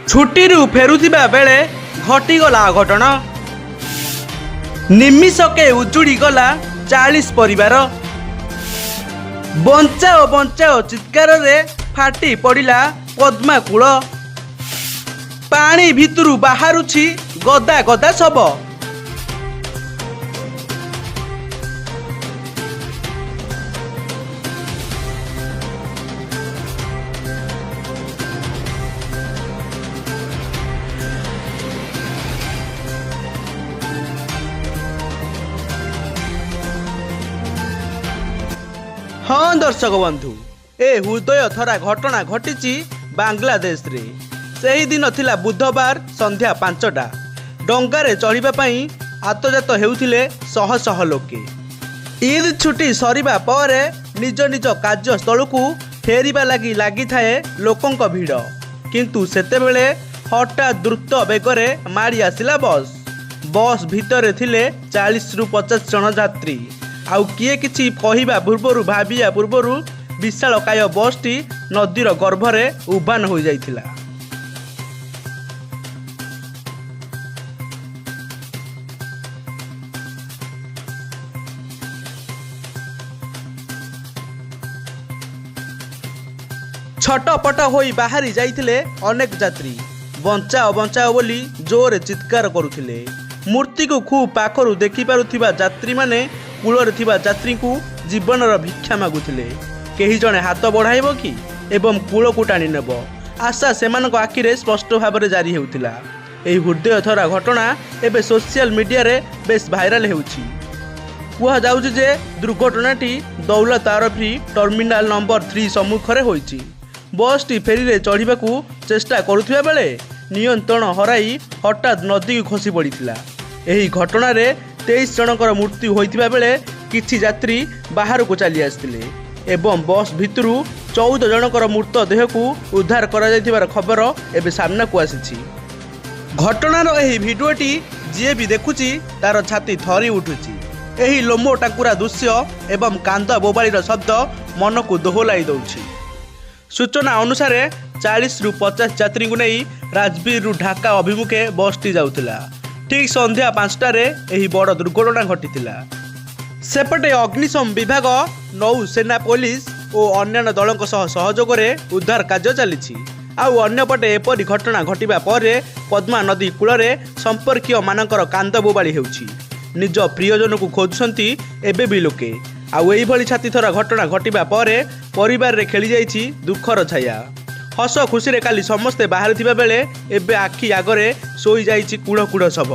ଛୁଟିରୁ ଫେରୁଥିବା ବେଳେ ଘଟିଗଲା ଅଘଟଣ। ନିମିଷକେ ଉଜୁଡ଼ି ଗଲା 40 ପରିବାର। ବଞ୍ଚାଅ ବଞ୍ଚାଅ ଚିତ୍କାରରେ ଫାଟି ପଡ଼ିଲା ପଦ୍ମା କୂଳ। ପାଣି ଭିତରୁ ବାହାରୁଛି ଗଦା ଗଦା ଶବ। हाँ दर्शक बंधु, ए हृदय थरा घटना घटी बांग्लादेश रे। सही दिन थिला बुधवार संध्या 5टा। डंगारे चढ़िबा पई आतजात हेउथिले शह शह लोके। ईद छुट्टी सरिबा परे निज निज कार्यस्थल को फेरिबा लगी थाए लोकंक भिड़। किंतु सेतेबेले हठात द्रुत बेगरे माड़ी आसिला बस। बस भितरे थिले 40 रु 50 जन यात्री। आउ किए किछि कहिबा पूर्वरु भाबिया पूर्वरु विशालकाय बसटी नदीर गर्भरे उबान हो जाइथिला। छटपट होई बाहरी जाइथिले अनेक यात्री। बंचाओ बंचाओ बोली जोरे चित्कार करुथिले। मूर्ति को खूब पाखरु देखि पारुथिबा यात्री माने कूलरे थिबा यात्री को जीवनर भिक्षा मागुथिले। केही जणे हाथ बढ़ाइब कि एवं कूल को टाणी नेब आशा सेमानक आखिरे स्पष्ट भाव में जारी हेउथिला। एही हृदय थरा घटना एबे सोशल मीडिया रे बेस भाइराल हेउछि। कुहा जाउछि जे दुर्घटनाटी दौलत आरफी टर्मिनाल नंबर 3 सम्मुख रे होइछि। बसटी फेरी चढ़िबाकू चेष्टा करुथिबा बेले नियंत्रण हराई हठात नदी को खसी पड़िथिला। एही घटना रे 23 जनकर मृत्यु होइथिबा बेले किछि यात्री बाहर को चली आस्थिले एवं बस भितरु 14 जनकर मृतदेह को उद्धार करा जाइथिबार खबर एबे सामना को आसीछि। घटनार एही भिडियोटी जे भी देखुछि तार छाती थरी उठुछि। एही लोमो टाकुरा दृश्य एवं कांद बोबाळीर शब्द मन को दोहलाई दउछि। सूचना अनुसार 40 रु 50 यात्री को नहीं राजवीर रु ढाका अभिमुखे बसटी जाउथिला। ठीक संध्या 5टारे एही बड़ दुर्घटना घटिथिला। सेपटे अग्निशम विभाग, नौसेना, पुलिस और अन्य दलक सहयोग में उद्धार कार्य चली। आउ अन्यपटे एपरी घटना घटिबा परे पद्मा नदी कूलरे संपर्कीय मानकर कांद बोबाळी हेउछि। निज प्रियजन को खोजुछंती एबे भी लोके। आउ एही भली छाती थरा घटना घटिबा परे परिवार रे खेली जाइछि दुखर छाया। हस खुशी रे काली समस्ते बाहर थिबा बेले एबे आखि आगरे सोई जाइछि कूड़ कूड़ शव।